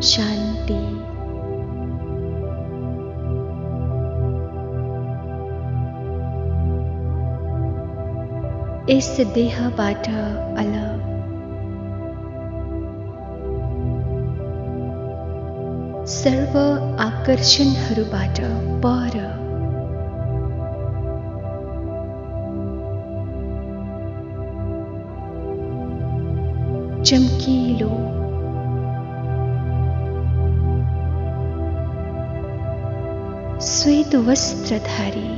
शान्ति। यस देहबाट अलग सर्व आकर्षणहरूबाट पर चम्किलो श्वेत वस्त्रधारी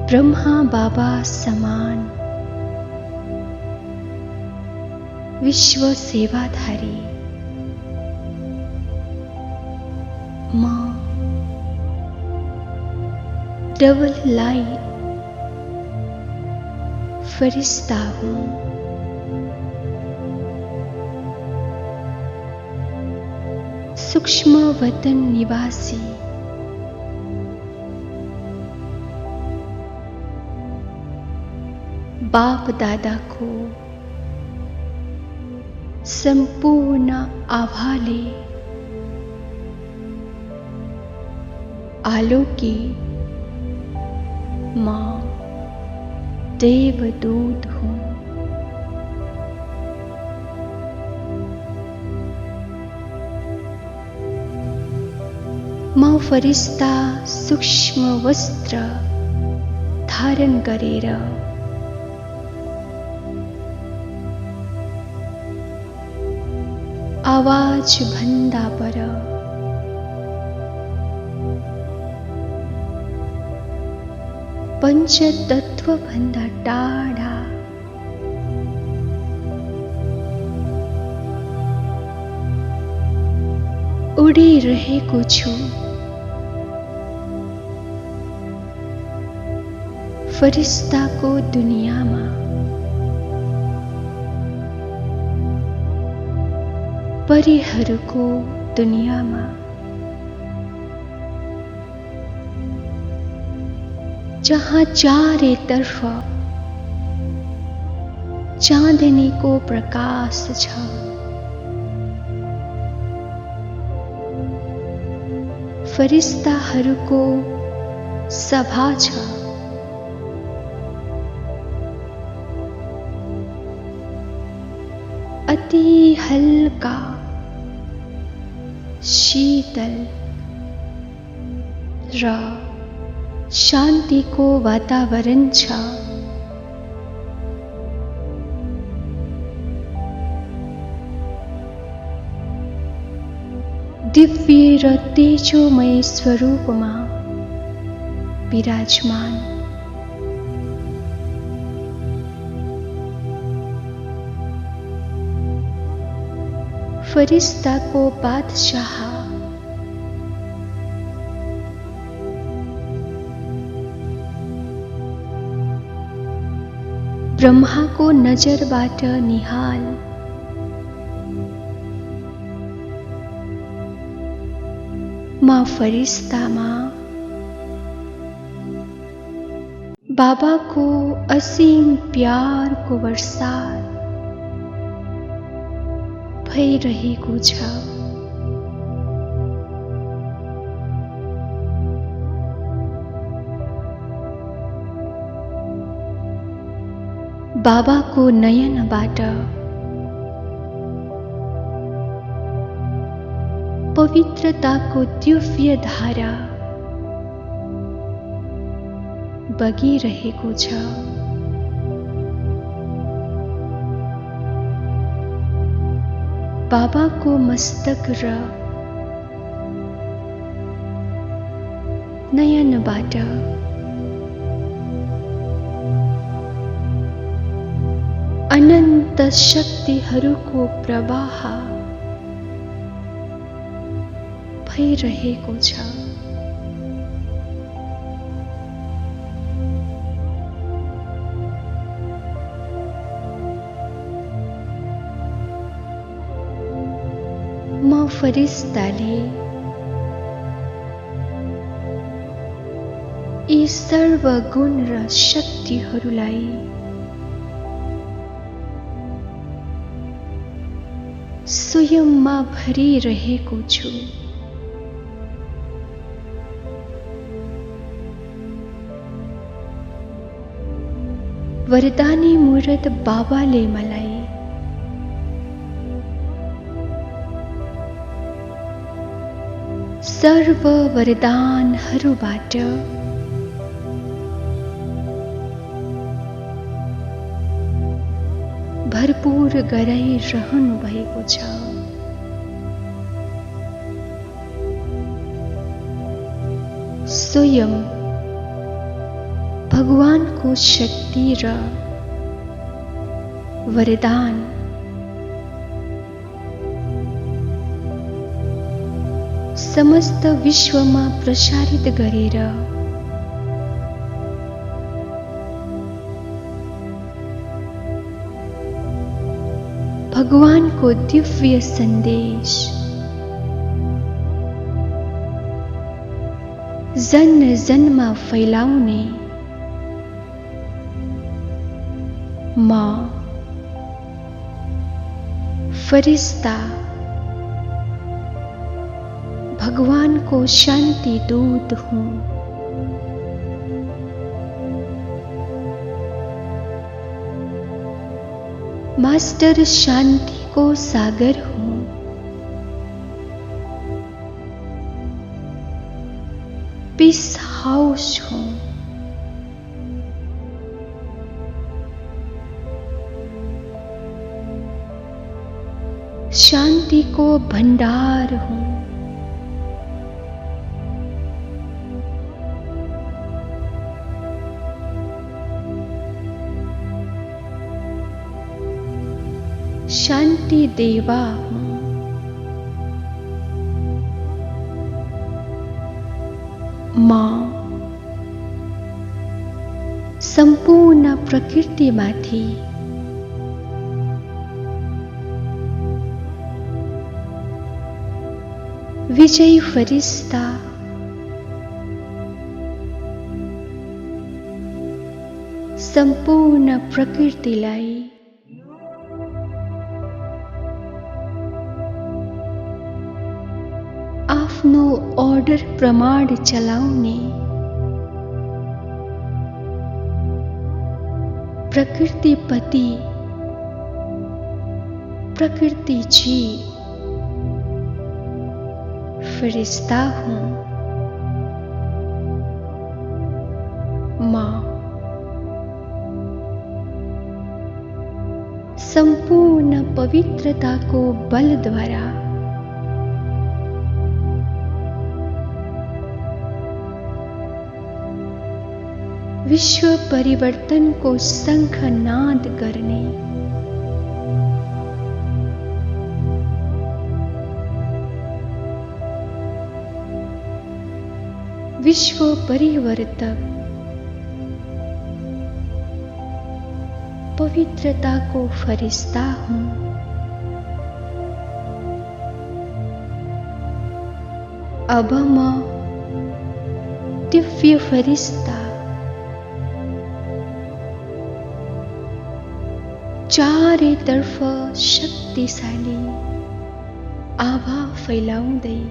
ब्रह्मा बाबा समान विश्व सेवाधारी माँ डबल लाइट फरिश्ता हूँ। सूक्ष्म वतन निवासी बाप दादा को संपूर्ण आभाले आलोकी माँ देवदूत हूँ। माँ फरिश्ता सूक्ष्म वस्त्र धारण गरेर आवाज भन्दा पर पंचतत्व भन्दा टाढा उडिरहेको छु। फरिश्ताको दुनियाँमा परीहरूको दुनियाँमा जहाँ चारैतर्फ चाँदनीको प्रकाश छ। फरिश्ताहरूको सभा छ। अति हल्का शीतल र शान्तिको वातावरण छ। दिव्य र तेजोमय स्वरूपमा विराजमान फरिश्ताको बादशाह ब्रह्माको नजरबाट निहाल माँ फरिश्तामा बाबाको असीम प्यारको वर्षाव भइरहेको छ। बाबाको नयनबाट पवित्रताको दिव्य धारा बगिरहेको छ। बाबाको मस्तक र नयनबाट अनन्त शक्तिहरूको प्रवाह भइरहेको छ। माँ फरिश्ताले यी सर्व गुण र शक्तिहरूलाई स्वयंमा भरिरहेको छु। वरदानी मूर्त बाबाले मलाई सर्व वरदानहरूबाट भरपूर गराइरहनु भएको छ। स्वयं भगवानको शक्ति र वरदान समस्त विश्वमा प्रसारित गरेर भगवानको दिव्य सन्देश जन जनमा फैलाउने म फरिश्ता भगवानको शान्ति दूत हूँ। मास्टर शांति को सागर हूँ। पीस हाउस हूँ। शांति को भंडार हूँ। शांति देवा हूँ। मां संपूर्ण प्रकृतिमाथि विजयी फरिश्ता संपूर्ण प्रकृतिलाई आफ्नो अर्डर प्रमाण चलाउने प्रकृतिपति प्रकृतिजी फरिश्ता हूँ। मां संपूर्ण पवित्रता को बल द्वारा विश्व परिवर्तन को शंखनाद करने विश्व परिवर्तक पवित्रता को फरिश्ता हूँ। अब मैं दिव्य फरिश्ता चारे तर्फ शक्तिशाली आभा फैलाउँदै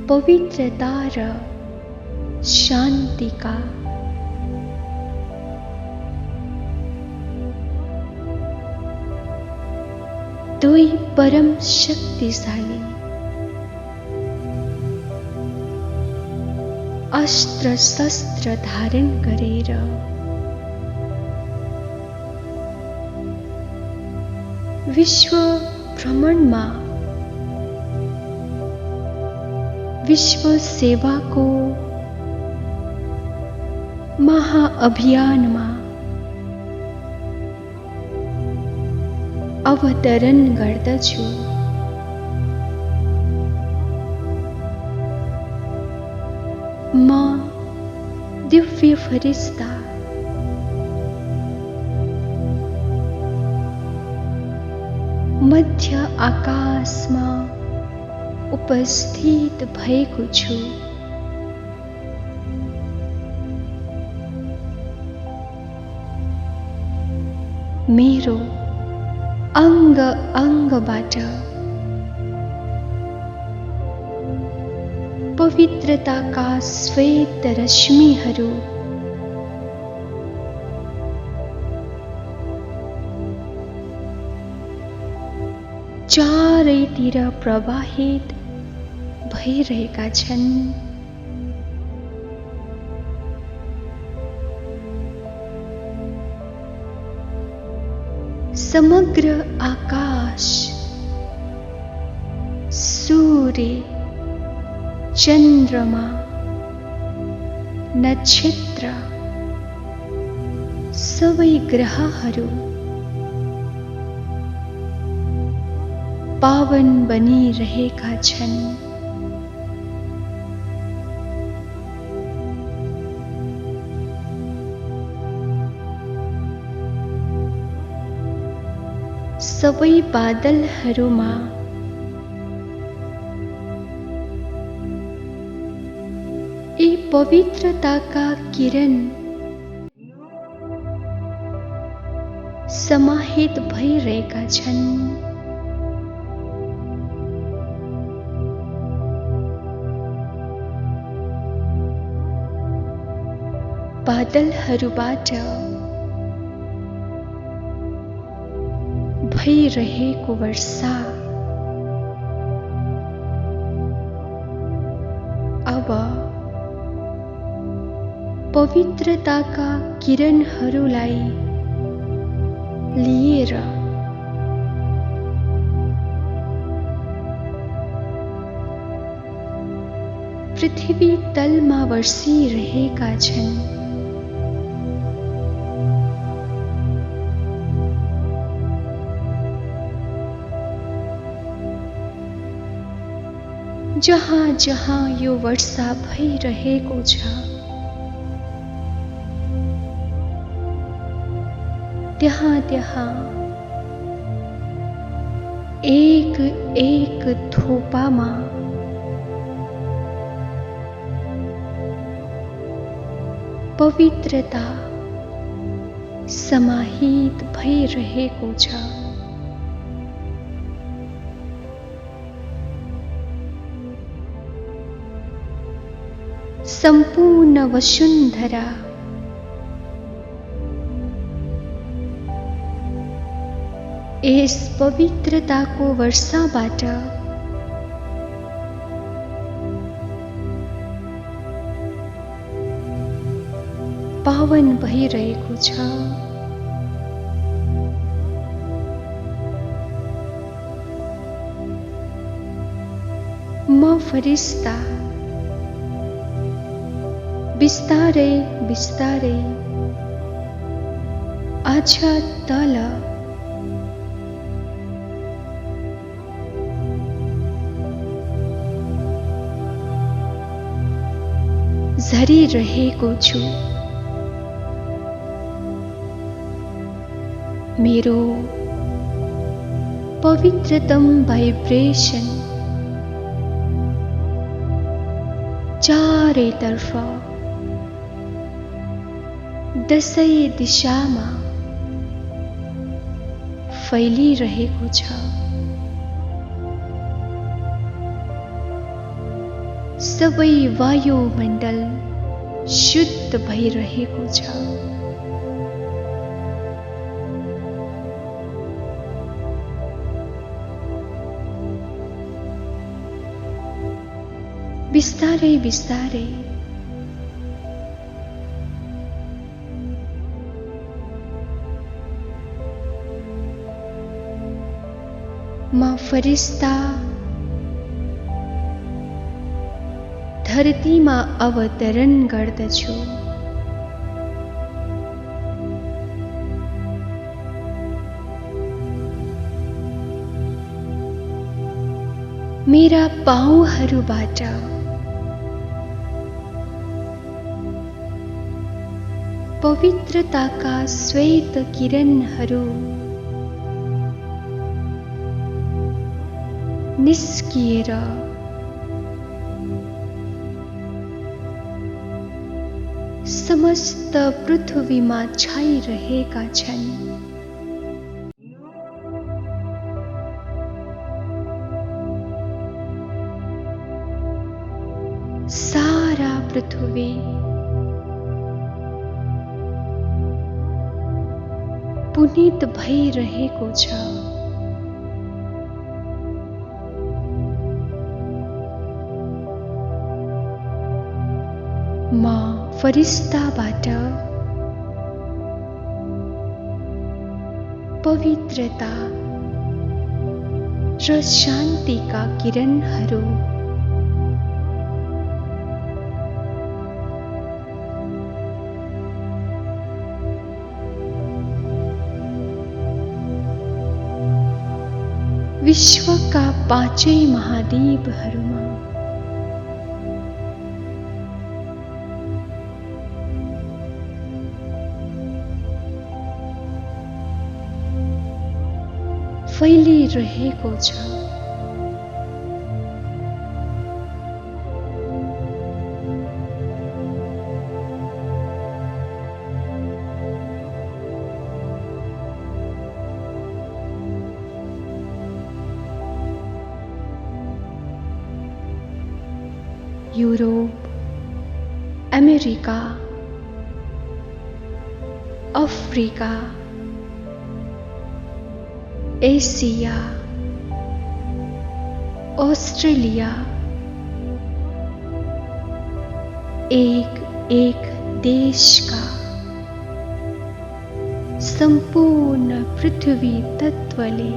पवित्रता र शान्तिका दुई परम शक्तिशाली अस्त्र शस्त्र धारण गरेर विश्व भ्रमणमा विश्व सेवा को महाअभियानमा अवतरण गर्दछु। मां दिव्य फरिश्ता मध्य आकाशमा उपस्थित भएको छु। मेरो अङ्ग अङ्गबाट पवित्रताका श्वेत रश्मिहरू चारैतिर प्रवाहित भइरहेका छन्। समग्र आकाश सूर्य, चन्द्रमा, नक्षत्र, सबै ग्रहहरू पावन बनिरहेका छन्। सबै बादलहरूमा यी पवित्रताका किरण समाहित भइरहेका छन्। बादलहरूबाट भइरहेको वर्षा अब पवित्रताका किरणहरूलाई लिएर पृथ्वी तलमा वर्षिरहेका छन्। जहाँ जहाँ यो वर्षा भइरहेको छ, त्यहाँ त्यहाँ एक एक थोपामा पवित्रता समाहित भइरहेको छ। सम्पूर्ण वसुन्धरा यस पवित्रताको वर्षाबाट पावन भइरहेको छ। म फरिस्ता बिस्तारै बिस्तारै आज तल झरिरहेको छु। मेरो पवित्रतम भाइब्रेसन चारैतर्फ दसै दिशामा फैलिरहेको छ। सबै वायुमण्डल शुद्ध भइरहेको छ। बिस्तारै बिस्तारै म फरिस्ता धरतीमा अवतरण गर्दछु। मेरा पाउहरूबाट पवित्रताका श्वेत किरणहरू निस्किएर समस्त पृथ्वीमा छाइरहेका छन्। सारा पृथ्वी पुनित भइरहेको छ। म फरिस्ताबाट पवित्रता र शान्तिका किरणहरू विश्वका पाँचै महाद्वीपहरूमा फैलिरहेको छ। Europe, America, Africa, Asia, Australia एक एक देश का संपूर्ण पृथ्वी तत्वले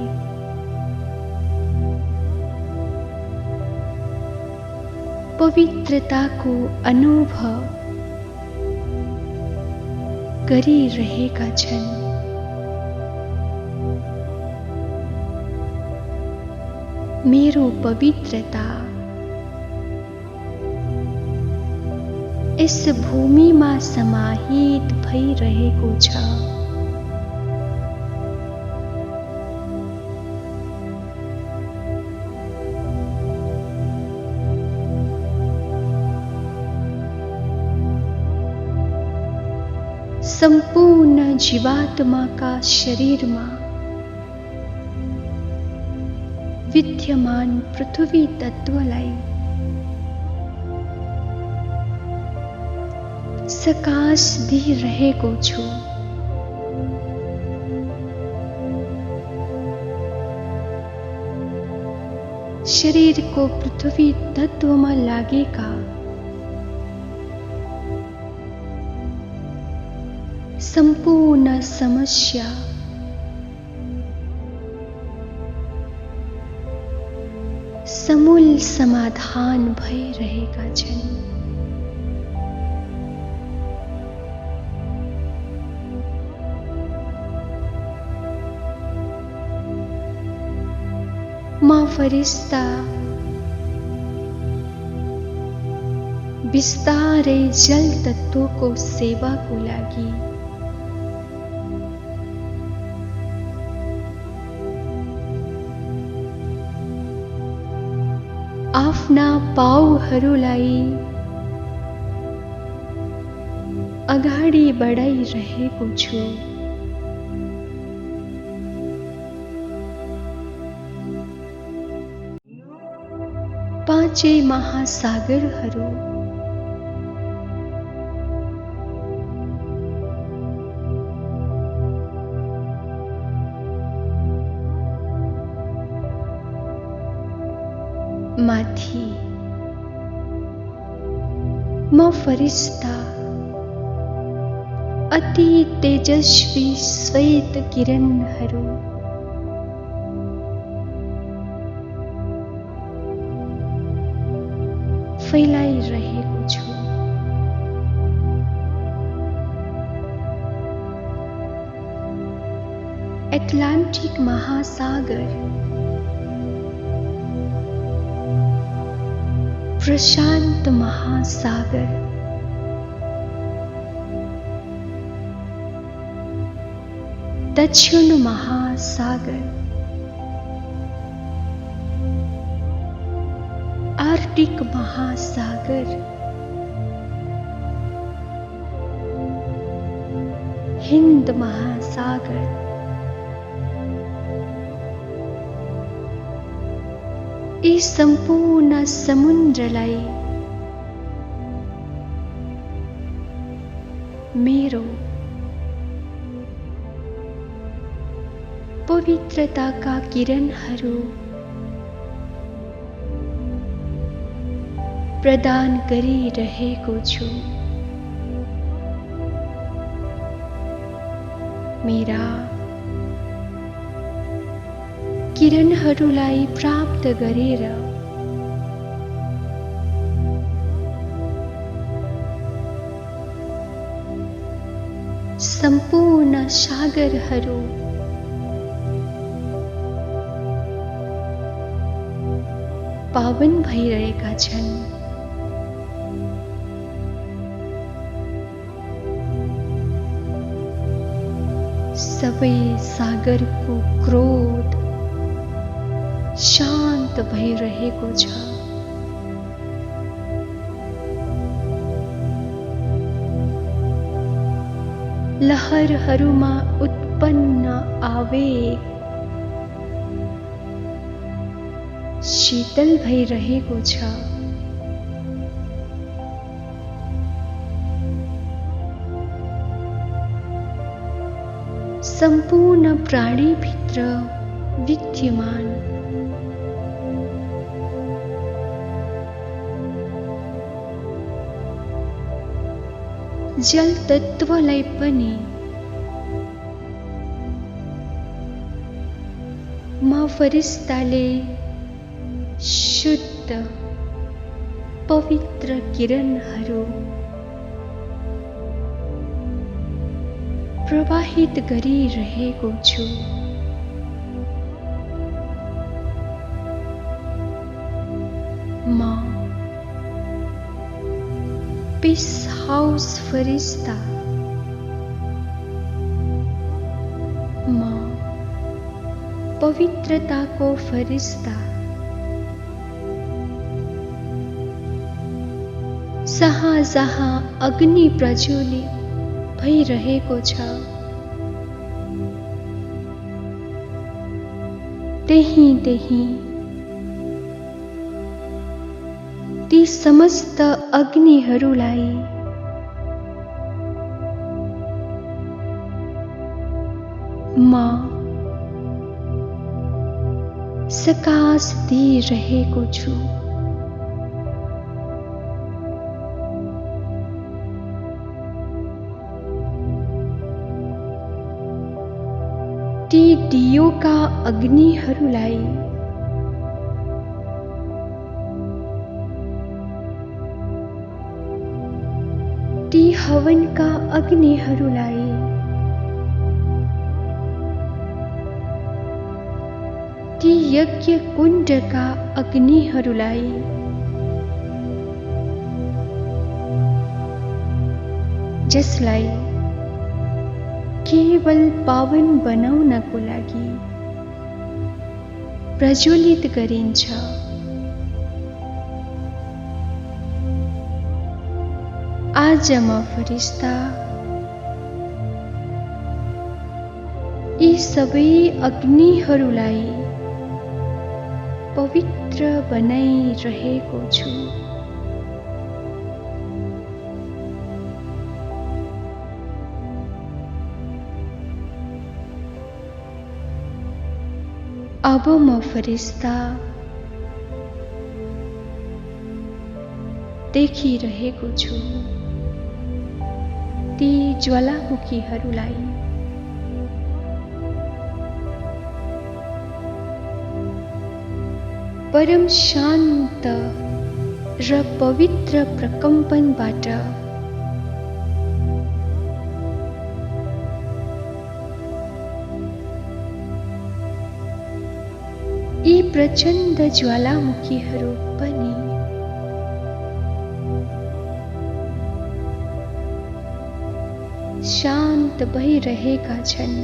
पवित्रताको अनुभव गरिरहेका छन्। मेरो पवित्रता यस भूमिमा समाहित भइरहेको छ। सम्पूर्ण जीवात्माका शरीरमा विद्यमान पृथ्वी तत्वलाई सकाश दिइरहेको छु। शरीरको पृथ्वी तत्वमा लागेका सम्पूर्ण समस्या समूल समाधान भइरहेका छन्। म फरिस्ता बिस्तारै जल तत्वको सेवाको लागि आफ्ना पाउहरूलाई अगाडि बढाइरहेको छु। पाँचै महासागरहरू माथि म फरिस्ता अति तेजस्वी श्वेत किरणहरू फैलाइरहेको छु। एटलान्टिक महासागर, प्रशांत महासागर, दक्षिण महासागर, आर्कटिक महासागर, हिंद महासागर, यी सम्पूर्ण समुद्रलाई मेरो पवित्रताका किरणहरू प्रदान गरिरहेको छु। मेरा किरणहरूलाई प्राप्त गरेर सम्पूर्ण सागरहरू पावन भइरहेका छन्। सबै सागरको क्रोध शान्त भइरहेको छ। लहरहरूमा उत्पन्न आवेग शीतल भइरहेको छ। सम्पूर्ण प्राणीभित्र विद्यमान जल तत्त्वलाई पनि म फरिस्ताले शुद्ध पवित्र किरणहरू प्रवाहित गरिरहेको छु। म पीस हाउस फरिस्ता, म पवित्रताको फरिस्ता, जहाँ जहाँ अग्नि प्रज्वलित भइरहेको छ त्यही ती समस्त अग्निहरूलाई म सकाश दिइरहेको छु। ती दियोका अग्निहरूलाई ती हवनका अग्निहरूलाई ती यज्ञ कुण्डका अग्निहरूलाई जसलाई केवल पावन बनाउनको लागि प्रज्वलित गरिन्छ, आज म फरिस्ता यी सबै अग्निहरूलाई पवित्र बनाइरहेको छु। अब म फरिस्ता देखिरहेको छु ती ज्वालामुखीहरूलाई परम शान्त र पवित्र प्रकम्पनबाट यी प्रचण्ड ज्वालामुखीहरू पनि शान्त भइरहेका छन्।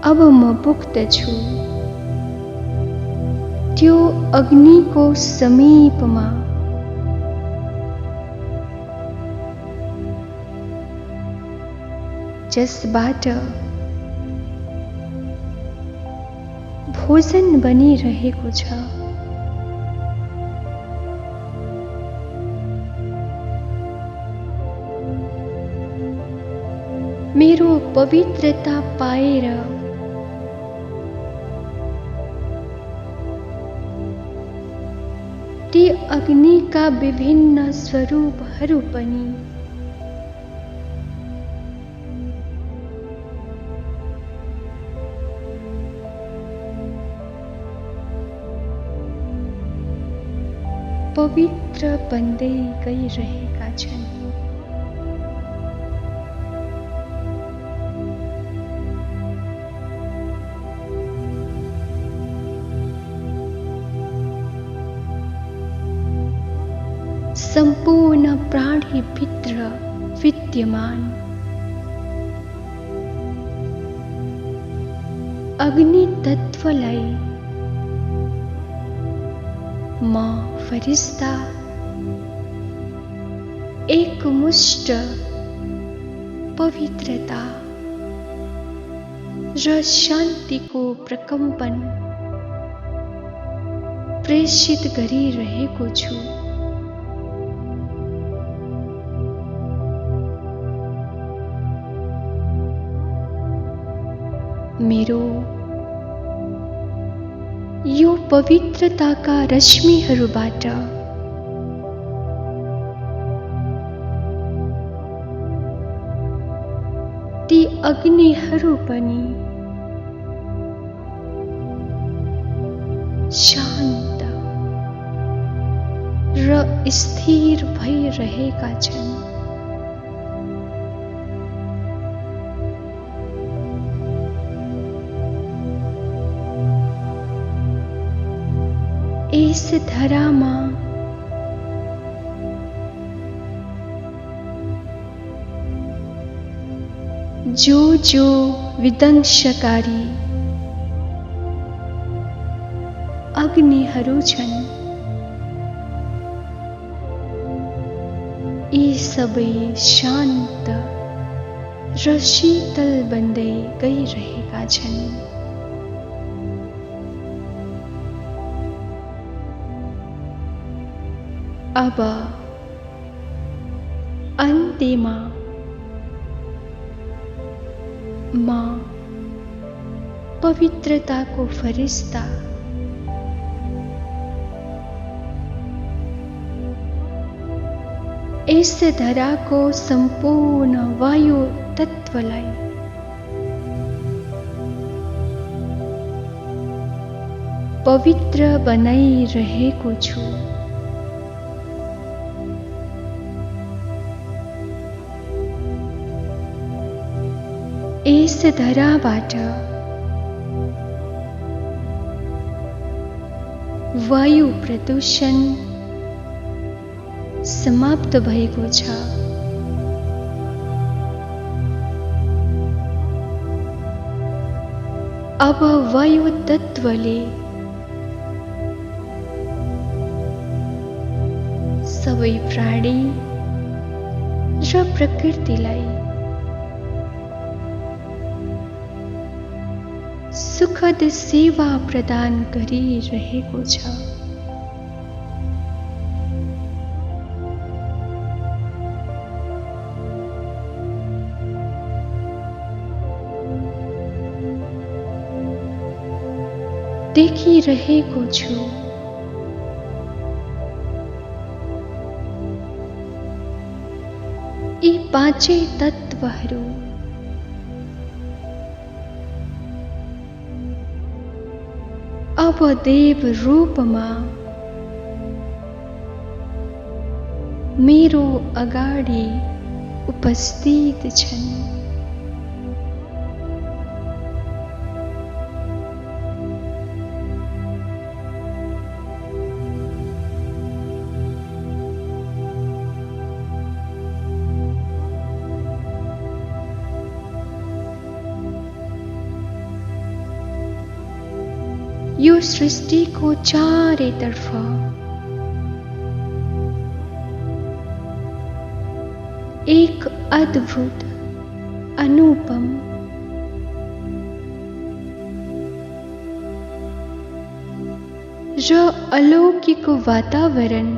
अब म पुख्त छु त्यो अग्निको समीपमा, जसबाट भोजन बनिरहेको छ। मेरो पवित्रता पाएर ती अग्निका विभिन्न स्वरूपहरू पनि पवित्र बन्दै गइरहेका छन्। सम्पूर्ण प्राणीभित्र विद्यमान अग्नि तत्त्वलाई म फरिस्ता एकमुष्ट पवित्रता र शान्तिको प्रकम्पन प्रेषित गरिरहेको छु। मेरो यो पवित्रताका रश्मिहरूबाट ती अग्निहरू पनि शान्त र स्थिर भइरहेका छन्। इस धरामा जो विध्वंसकारी अग्निहरू छन्, यी सबै शान्त र शीतल बन्दै गइरहेका छन्। अब अन्त्यमा म पवित्रताको फरिस्ता यस धराको सम्पूर्ण वायु तत्त्वलाई पवित्र बनाइरहेको छु। यस धराबाट वायु प्रदूषण समाप्त भएको छ। अब वायु तत्त्वले सबै प्राणी र प्रकृतिलाई सुखद सेवा प्रदान गरिरहेको छ। देखिरहेको छु यी पाँचै तत्त्वहरू अब देव रूपमा मेरो अगाडि उपस्थित छन्। यो सृष्टिको चारैतर्फ एक अद्भुत अनुपम र अलौकिक वातावरण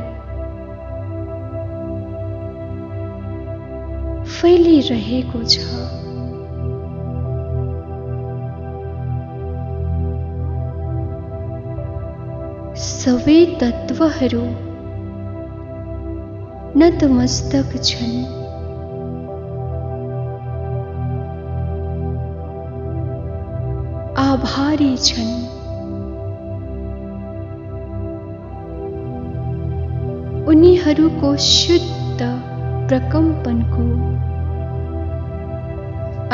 फैलिरहेको छ। सबै तत्त्वहरू नतमस्तक छन्। आभारी छन्। उनीहरूको शुद्ध प्रकम्पनको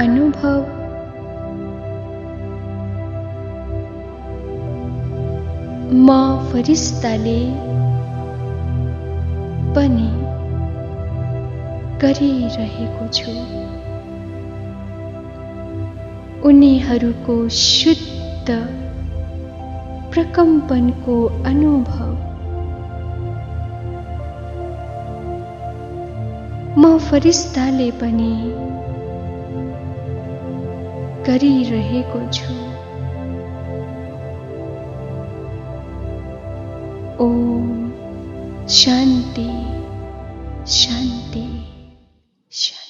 अनुभव म फरिस्ताले पनि गरिरहेको छु। उनीहरूको शुद्ध प्रकम्पनको अनुभव म फरिस्ताले पनि गरिरहेको छु। ओम शान्ति शान्ति शान्ति।